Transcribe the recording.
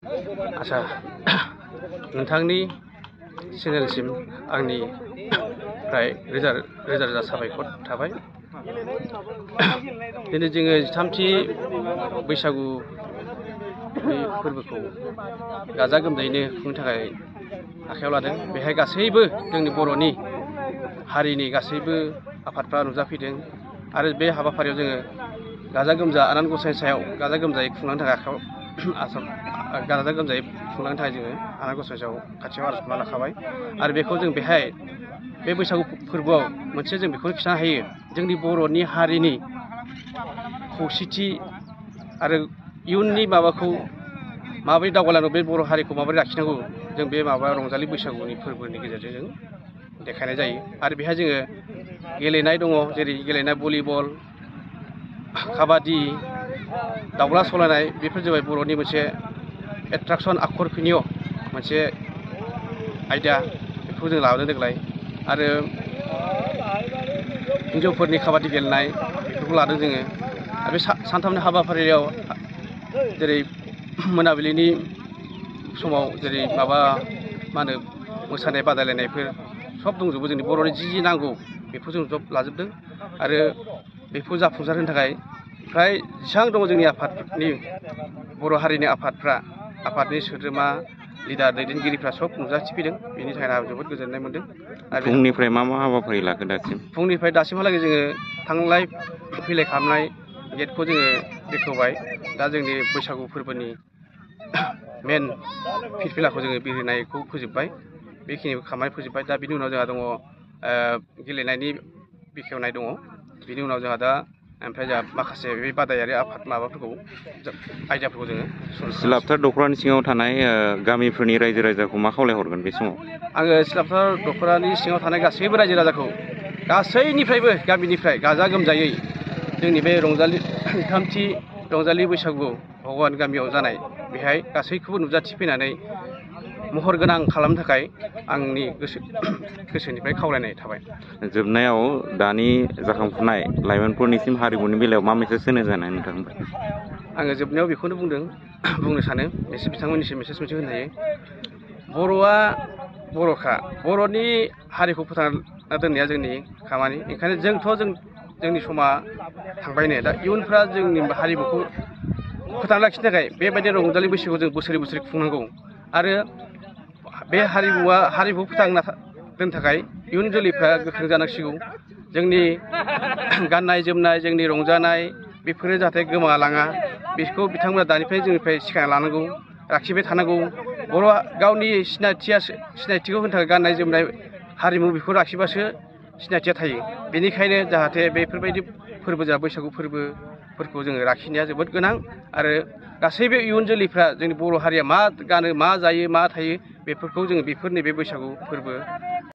आसा नोंथांनि चेनेलसिम आंनिफ्राय रोजा रोजा साबायखर थाबाय। दिनै जोङो 13थि बैसागु फोरबोखौ गाजा गोमजायैनो खुंनो थाखाय आखायाव लादों। बेहाय गासैबो जोंनि बर'नि हारिनि गासैबो आफादफ्रा नुजाफैदों आरो बे हाबाफारियाव जोङो गाजा गोमजा आनान गसाइनि सायाव गाजा गोमजायै खुंलांनो थाखाय गाजा गोमजायै खुंलांनो थाखाय जोङो आनान गसाइनि सायाव खाथियाव आरज खालामना लाखाबाय। आरो बेखौ जों बेहाय बे बैसागु फोरबोआव मोनसे जों बेखौनो खिन्थानो हायो, जोंनि बर'नि हारिनि खौसेथि आरो इयुननि माबाखौ माबोरै दावगालांनो, बे बर' हारिखौ माबोरै लाखिनांगौ, जों बे रंजालि बैसागुनि फोरबोनि गेजेरजों जों देखायनाय जायो। आरो बेहाय जोङो गेलेनाय दङ, जेरै गेलेनाय भलिबल, काबादि, दाउला सौलायनाय, बेफोर जाबाय बर'नि मोनसे एट्राकसन आखर्षणीय मोनसे आयदा, बेखौ जों लाबोदों देग्लाय। आरो हिन्जावफोरनि काबादि गेलेनाय बेफोरखौ लादों जोङो। आरो बे सानथामनि हाबाफारियाव जेरै मोनाबिलिनि समाव जेरै मा होनो मोसानाय बादायलायनायफोर सब दंजोबो। जोंनि बर'नि जि नांगौ बेखौ जों जब लाजोबदों। आरो बेखौ जाफुंसार होनो थाखाय फ्राय जेसेबां दङ जोंनि आफादनि बर' हारिनि आफादनि सोद्रोमा, लिडार, दैदेनगिरिफ्रा सब नुजाथिफैदों। बेनि थाखाय आं जोबोद गोजोननाय मोन्दों। आरो फुंनिफ्राय मा हाबाफारि लाखो दासिम? फुंनिफ्राय दासिमहालागै जोङो थांलाय फैलाय खालामनाय गेटखौ जोङो बेखेवबाय। दा जोंनि बैसागु फोरबोनि मेन फिरफिलाखौ जोङो बिरहोनायखौ फोजोबबाय, बेखिनिखौ खालामनानै फोजोबबाय। दा बिनि उनाव जोंहा दङ गेलेनायनि बेखेवनाय दङ। बिनि उनाव जोंहा दा ओमफ्राय जोंहा माखासे बे बादायारि आफाद आयदाफोरखौ जोङो सिलापथार दख'रानि सिङाव थानाय गामिफोरनि रायजो राजाखौ मा खावलायहरगोन बे समाव? आङो सिलापथार दख'रानि सिङाव थानाय गासैबो रायजो राजाखौ गासैनिफ्रायबो गामिनिफ्राय गाजा गोमजायै जोंनि बे 13थि रंजालि बैसागु भगवान गामियाव जानाय, बेहाय गासैखौबो नुजाथिफैनानै महर गोनां खालामनो थाखाय आंनि गोसोनिफ्राय खावलायनाय थाबाय। जोबनायाव दानि जाखांफुनाय लाइमोनफोरनिसिम हारिमुनि बेलायाव मा मेसेज होनो सानो नोंथांनिफ्राय? आङो जोबनायाव बेखौनो बुंनो सानो, बिथांमोननिसिम मेसेज मोनसे होनो हायो। बर'आ बर'खा, बर'नि हारिखौ फोथांना दोननाया जोंनि खामानि। ओंखायनो जोंनि समा थांबायनो, दा इयुनफ्रा जोंनि हारिमुखौ फोथांना लाखिनो थाखाय बेबायदि रंजालि बैसागुखौ जों बोसोरै बोसोरै खुंनांगौ। आरो बे हारिमुखौ फोथांना दोननो थाखाय इयुन जोलैफ्रा गोख्रों जानांसिगौ। जोंनि गाननाय जोमनाय, जोंनि रंजानाय, बेफोरो जाहाथे गोमालाङा, बेखौ बिथांमोना दानिफ्राय जोंनिफ्राय सिखायना लानांगौ, लाखिबाय थानांगौ। बर'आ गावनि सिनायथिखौ होनो थाखाय गाननाय जोमनाय, हारिमु, बेखौ लाखिबासो सिनायथिया थायो। बेनिखायनो जाहाथे बेफोरबायदि फोरबो, जा बैसागु फोरबोफोरखौ जोङो लाखिनाया जोबोद गोनां। आरो गासैबो इयुन जोलैफ्रा जोंनि बर' हारिया मा गानो, मा जायो, मा थायो, बेफोरखौ जोङो बेफोर नैबे बैसागु फोरबो